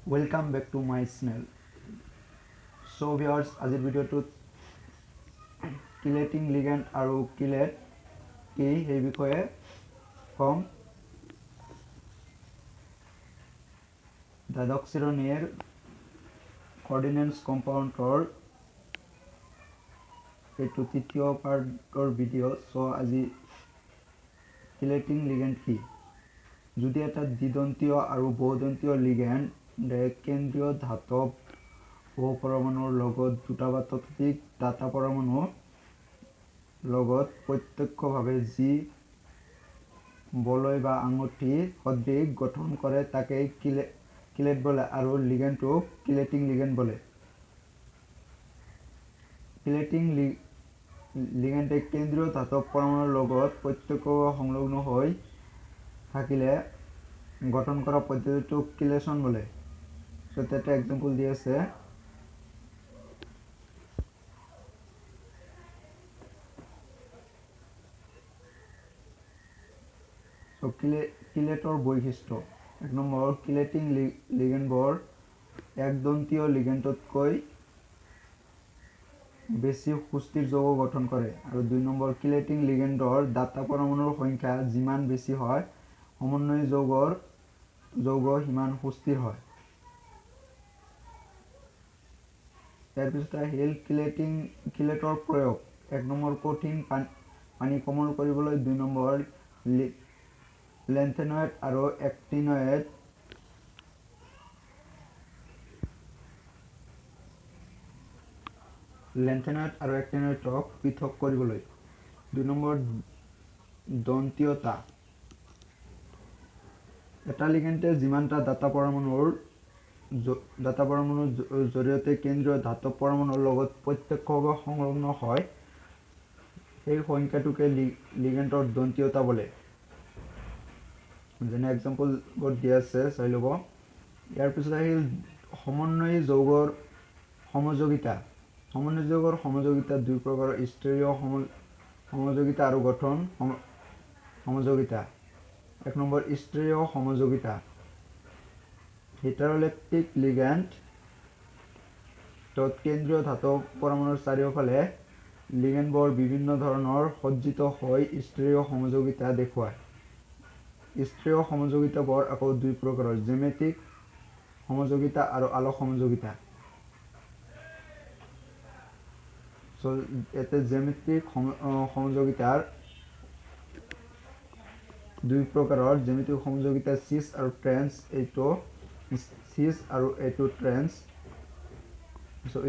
Welcome back to my channel. So viewers, আজিৰ ভিডিওটোত chelating ligand আৰু কিলেট কি সেই বিষয়ে কম। দাদক্সিৰণীৰ কোঅৰ্ডিনেন্স কম্পাউণ্ডৰ এইটো তৃতীয় পাৰ্টৰ ভিডিও। সো আজি কিলেটিং লিগ্যান্ড কি, যদি এটা দ্বিদন্তীয় আৰু বহুদন্তীয় লিগ্যান্ড কেন্দ্ৰীয় ধাতৱ পৰমাণুৰ লগত দুটা বা ততোধিক ডাটা পৰমাণুৰ লগত প্ৰত্যক্ষভাৱে যি বলয় বা আঙুঠি সদৃশ গঠন কৰে তাকে কিলেট বলে আৰু লিগ্যান্ডটোক কিলেটিং লিগ্যান্ড বলে। কিলেটিং লিগ্যান্ডে কেন্দ্ৰীয় ধাতৱ পৰমাণুৰ লগত প্ৰত্যক্ষভাৱে সংলগ্ন হৈ থাকিলে গঠন কৰা পদ্ধতিটোক কিলেশন বলে। সো এটা এক্সাম্পল দি আছে। সো কিলেটৰ বৈশিষ্ট্য। এক নম্বৰ, কিলেটিং লিগ্যান্ডবোৰ একদন্তীয় লিগ্যান্ডতকৈ বেছি সুস্থিৰ যৌগ গঠন কৰে। আৰু ২ নম্বৰ, কিলেটিং লিগ্যান্ডৰ ডাটা পৰমাণুৰ সংখ্যা যিমান বেছি হয় সমন্বয়ী যৌগ সিমান সুস্থিৰ হয়। ইয়াৰ পিছত আহিল কিলেটৰ প্ৰয়োগ। ১ নম্বৰ, কঠিন পানী কোমল কৰিবলৈ। ২ নম্বৰ, লেন্থেনয়েড আৰু এক্টিনয়েডক পৃথক কৰিবলৈ। ২ নম্বৰ, দন্তীয়তা। এটা লিগ্যান্ডে যিমানটা ডাটা পৰমাণুৰ জৰিয়তে কেন্দ্ৰীয় ধাতৱ পৰমাণুৰ লগত প্ৰত্যক্ষভাৱে সংলগ্ন হয় সেই সংখ্যাটোকে লিগ্যান্ডৰ দন্তীয়তা বলে। যেনে এক্সাম্পলবোৰ দিয়া আছে, চাই ল'ব। ইয়াৰ পিছত আহিল সমন্বয়ী যৌগৰ সমযোগিতা। সমন্বয়ী যৌগৰ সমযোগিতা দুই প্ৰকাৰৰ: ষ্টেৰিঅ' সমযোগিতা আৰু গঠন সমযোগিতা। ১ নম্বৰ, ষ্টেৰিঅ' সমযোগিতা। হেটাৰলেপ্টিক লিগ্যান্ড তত কেন্দ্ৰীয় ধাতৱ পৰমাণুৰ চাৰিওফালে লিগ্যান্ডবোৰ বিভিন্ন ধৰণৰ সজ্জিত হৈ ষ্টেৰিঅ' সমযোগিতা দেখুৱায়। ষ্টেৰিঅ' সমযোগিতাবোৰ আকৌ দুই প্ৰকাৰৰ: জ্যামিতিক সমযোগিতা আৰু আলোক সমযোগিতা। ইয়াতে জ্যামিতিক সমযোগিতাৰ দুই প্ৰকাৰৰ: জ্যামিতিক সমযোগিতা চিছ আৰু ট্ৰেন্স। এইটো ট্ৰেন্স।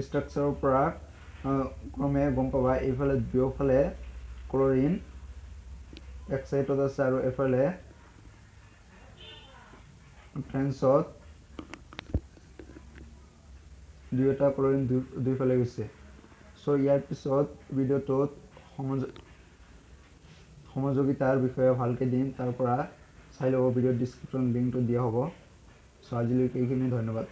ষ্ট্ৰাকচাৰৰ পৰা ক্ৰমে গম পাবা, এইফালে দুয়োফালে ক্লৰিন এক চাইডত আছে আৰু এফালে ট্ৰেন্সত দুয়োটা ক্লৰিন দুইফালে গৈছে। সো ইয়াৰ পিছত ভিডিঅ'টোত সমযোগিতাৰ বিষয়ে ভালকৈ দিম, তাৰ পৰা চাই ল'ব। ভিডিঅ'ৰ ডিছক্ৰিপশ্যন লিংকটো দিয়া হ'ব। সো আজিলৈকে এইখিনি, ধন্যবাদ।